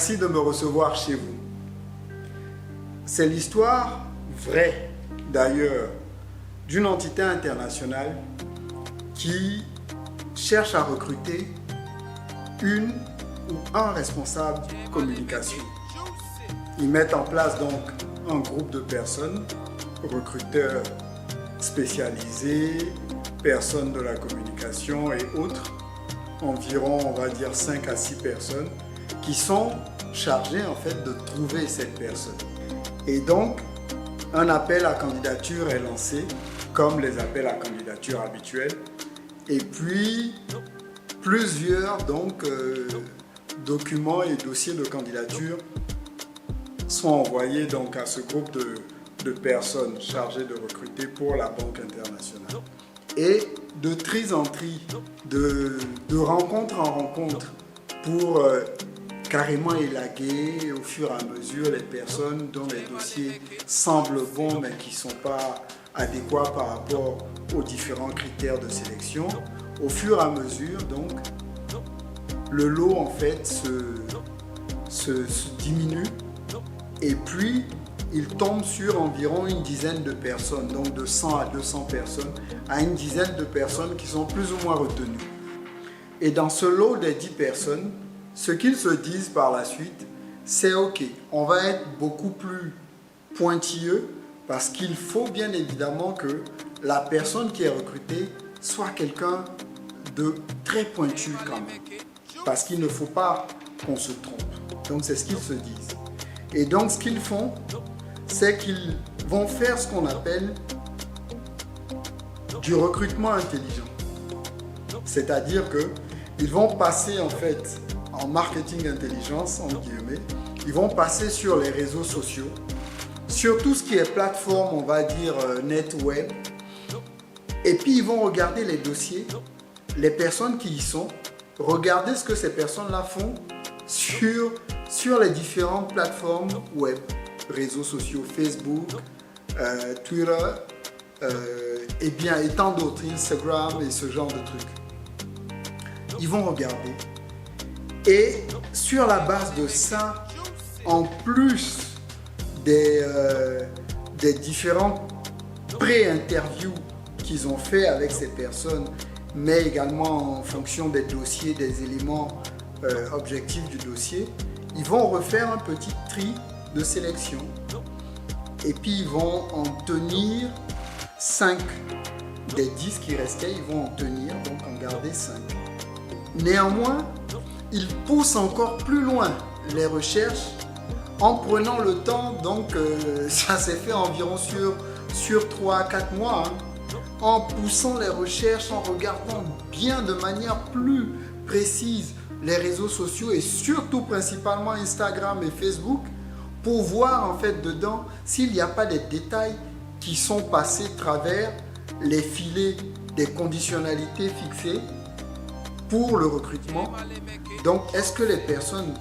Merci de me recevoir chez vous. C'est l'histoire vraie, d'ailleurs, d'une entité internationale qui cherche à recruter une ou un responsable communication. Ils mettent en place donc un groupe de personnes, recruteurs spécialisés, personnes de la communication et autres, environ on va dire 5 à 6 personnes qui sont chargées en fait de trouver cette personne. Et donc un appel à candidature est lancé comme les appels à candidature habituels et puis plusieurs donc documents et dossiers de candidature sont envoyés donc à ce groupe de personnes chargées de recruter pour la Banque internationale. Et de tri en tri, de rencontre en rencontre pour carrément élaguer au fur et à mesure les personnes dont les dossiers semblent bons mais qui ne sont pas adéquats par rapport aux différents critères de sélection. Au fur et à mesure, donc, le lot en fait se diminue et puis il tombe sur environ une dizaine de personnes, donc de 100 à 200 personnes, à une dizaine de personnes qui sont plus ou moins retenues. Et dans ce lot des 10 personnes, ce qu'ils se disent par la suite, c'est ok, on va être beaucoup plus pointilleux parce qu'il faut bien évidemment que la personne qui est recrutée soit quelqu'un de très pointu quand même. Parce qu'il ne faut pas qu'on se trompe. Donc c'est ce qu'ils se disent. Et donc ce qu'ils font, c'est qu'ils vont faire ce qu'on appelle du recrutement intelligent. C'est-à-dire qu'ils vont passer en fait en marketing intelligence, en guillemets, ils vont passer sur les réseaux sociaux, sur tout ce qui est plateforme, on va dire net web, et puis ils vont regarder les dossiers, les personnes qui y sont, regarder ce que ces personnes-là font sur les différentes plateformes web, réseaux sociaux, Facebook, Twitter, et tant d'autres, Instagram et ce genre de trucs. Ils vont regarder. Et sur la base de ça, en plus des différentes pré-interviews qu'ils ont fait avec ces personnes, mais également en fonction des dossiers, des éléments objectifs du dossier, ils vont refaire un petit tri de sélection. Et puis ils vont en tenir 5 des 10 qui restaient, ils vont en tenir, donc en garder 5. Néanmoins, ils poussent encore plus loin les recherches en prenant le temps, donc ça s'est fait environ sur 3 à 4 mois, en poussant les recherches, en regardant bien de manière plus précise les réseaux sociaux et surtout principalement Instagram et Facebook pour voir en fait dedans s'il n'y a pas des détails qui sont passés à travers les filets des conditionnalités fixées pour le recrutement. Donc est-ce que les personnes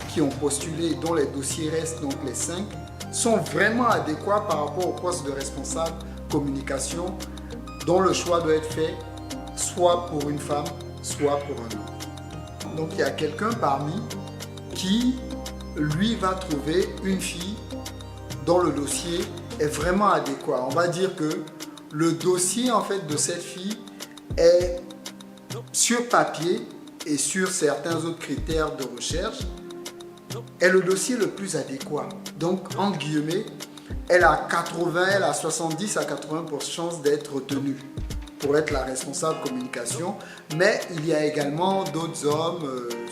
qui ont postulé, dont les dossiers restent, donc les 5, sont vraiment adéquats par rapport au poste de responsable communication dont le choix doit être fait soit pour une femme, soit pour un homme. Donc il y a quelqu'un parmi qui, lui, va trouver une fille dont le dossier est vraiment adéquat. On va dire que le dossier en fait de cette fille est sur papier et sur certains autres critères de recherche est le dossier le plus adéquat. Donc, entre guillemets, elle a 70 à 80% de chances d'être retenue pour être la responsable communication, mais il y a également d'autres hommes,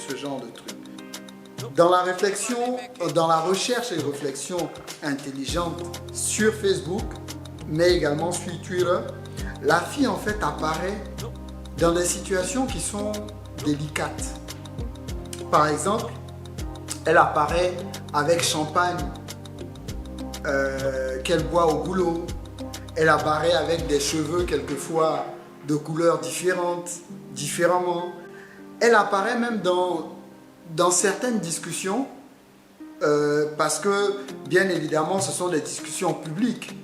ce genre de trucs. Dans la réflexion, dans la recherche et réflexion intelligente sur Facebook, mais également sur Twitter, la fille en fait apparaît dans des situations qui sont délicates. Par exemple, elle apparaît avec champagne qu'elle boit au boulot. Elle apparaît avec des cheveux quelquefois de couleurs différemment. Elle apparaît même dans certaines discussions parce que bien évidemment ce sont des discussions publiques.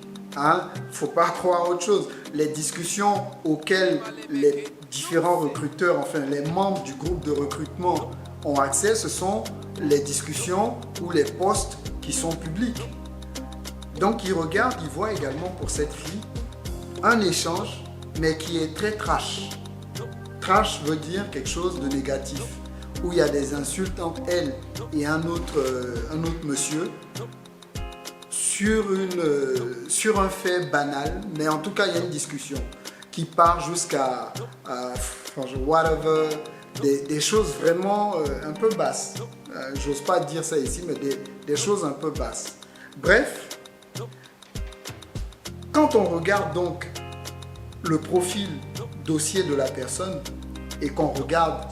Faut pas croire autre chose. Les discussions auxquelles les différents recruteurs, enfin les membres du groupe de recrutement ont accès, ce sont les discussions ou les posts qui sont publics. Donc il regarde, il voit également pour cette fille un échange, mais qui est très trash. Trash veut dire quelque chose de négatif, où il y a des insultes entre elle et un autre monsieur sur un fait banal, mais en tout cas il y a une discussion qui part jusqu'à whatever, des choses vraiment un peu basses. J'ose pas dire ça ici, mais des choses un peu basses. Bref, quand on regarde donc le profil dossier de la personne et qu'on regarde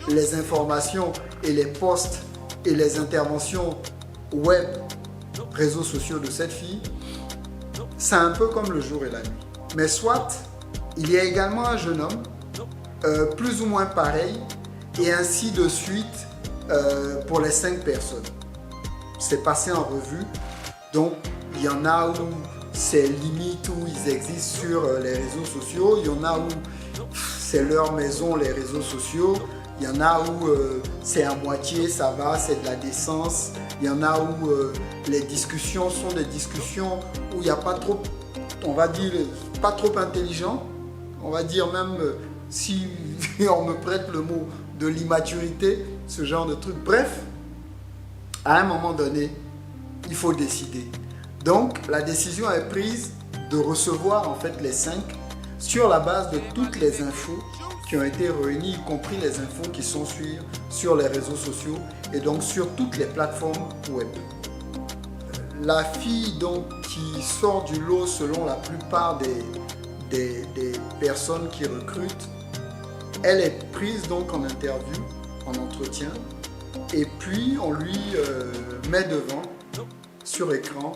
les informations et les posts et les interventions web, réseaux sociaux de cette fille, c'est un peu comme le jour et la nuit. Mais soit, il y a également un jeune homme, plus ou moins pareil, et ainsi de suite pour les 5 personnes. C'est passé en revue, donc il y en a où c'est limite, où ils existent sur les réseaux sociaux, il y en a où c'est leur maison, les réseaux sociaux, il y en a où c'est à moitié, ça va, c'est de la décence, il y en a où les discussions sont des discussions où il n'y a pas trop, on va dire, pas trop intelligent, on va dire même si on me prête le mot de l'immaturité, ce genre de truc. Bref, à un moment donné, il faut décider. Donc, la décision est prise de recevoir en fait les 5 sur la base de toutes les infos qui ont été réunies, y compris les infos qui sont sur les réseaux sociaux et donc sur toutes les plateformes web. La fille donc qui sort du lot selon la plupart des personnes qui recrutent, elle est prise donc en interview, en entretien, et puis on lui met devant, sur écran,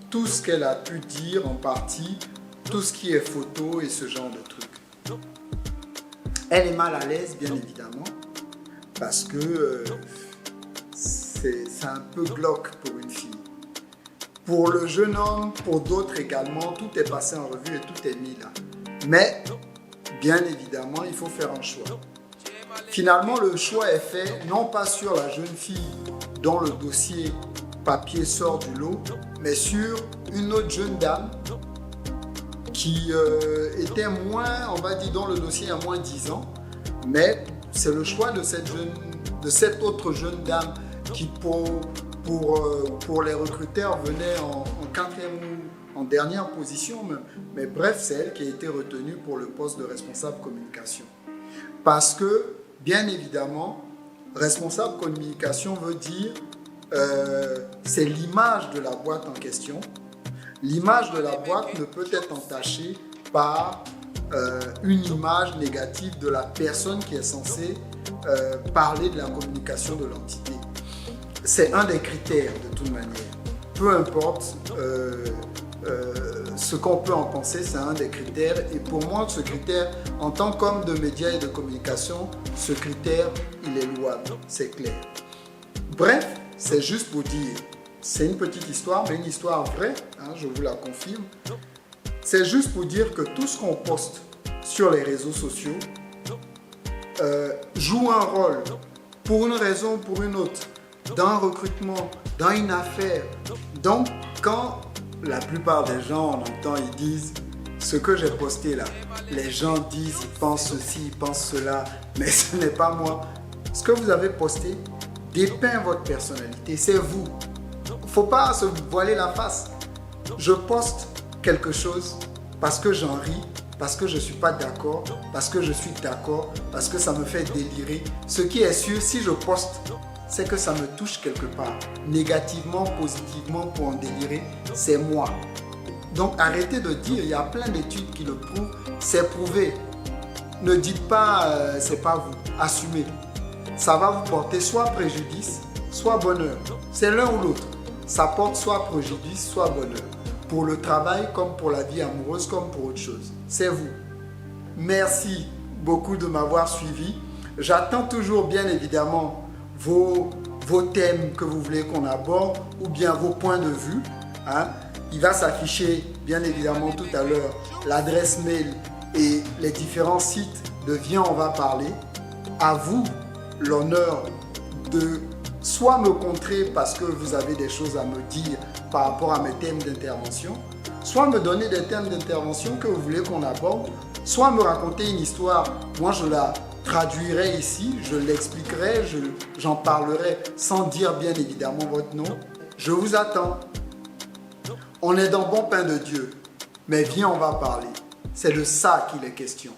tout ce qu'elle a pu dire en partie, tout ce qui est photo et ce genre de trucs. Elle est mal à l'aise, bien évidemment, parce que c'est un peu glauque pour une fille. Pour le jeune homme, pour d'autres également, tout est passé en revue et tout est mis là. Mais, bien évidemment, il faut faire un choix. Finalement, le choix est fait non pas sur la jeune fille dont le dossier papier sort du lot, mais sur une autre jeune dame qui était moins, on va dire, dont le dossier a moins 10 ans, mais c'est le choix de cette autre jeune dame qui pour les recruteurs venait en 4e ou en dernière position même. Mais bref, c'est elle qui a été retenue pour le poste de responsable communication. Parce que, bien évidemment, responsable communication veut dire c'est l'image de la boîte en question. L'image de la boîte ne peut être entachée par une image négative de la personne qui est censée parler de la communication de l'entité. C'est un des critères de toute manière. Peu importe ce qu'on peut en penser, c'est un des critères. Et pour moi, ce critère, en tant qu'homme de médias et de communication, ce critère, il est louable, c'est clair. Bref, c'est juste pour dire, c'est une petite histoire, mais une histoire vraie, hein, je vous la confirme. C'est juste pour dire que tout ce qu'on poste sur les réseaux sociaux joue un rôle, pour une raison ou pour une autre, dans un recrutement, dans une affaire. Donc, quand la plupart des gens, on entend, ils disent ce que j'ai posté là, les gens disent, ils pensent ceci, ils pensent cela, mais ce n'est pas moi. Ce que vous avez posté dépeint votre personnalité, c'est vous. Il ne faut pas se voiler la face. Je poste quelque chose parce que j'en ris, parce que je ne suis pas d'accord, parce que je suis d'accord, parce que ça me fait délirer. Ce qui est sûr, si je poste, c'est que ça me touche quelque part. Négativement, positivement, pour en délirer, c'est moi. Donc arrêtez de dire, il y a plein d'études qui le prouvent, c'est prouvé. Ne dites pas, c'est pas vous, assumez. Ça va vous porter soit préjudice, soit bonheur. C'est l'un ou l'autre. Ça porte soit préjudice, soit bonheur. Pour le travail, comme pour la vie amoureuse, comme pour autre chose. C'est vous. Merci beaucoup de m'avoir suivi. J'attends toujours, bien évidemment, vos thèmes que vous voulez qu'on aborde ou bien vos points de vue. Hein. Il va s'afficher, bien évidemment, tout à l'heure, l'adresse mail et les différents sites de Viens, on va parler. À vous l'honneur de soit me contrer parce que vous avez des choses à me dire par rapport à mes thèmes d'intervention, soit me donner des thèmes d'intervention que vous voulez qu'on aborde, soit me raconter une histoire. Moi, je la traduirai ici, je l'expliquerai, j'en parlerai sans dire bien évidemment votre nom. Je vous attends. On est dans Bon Pain de Dieu. Mais viens, on va parler. C'est de ça qu'il est question.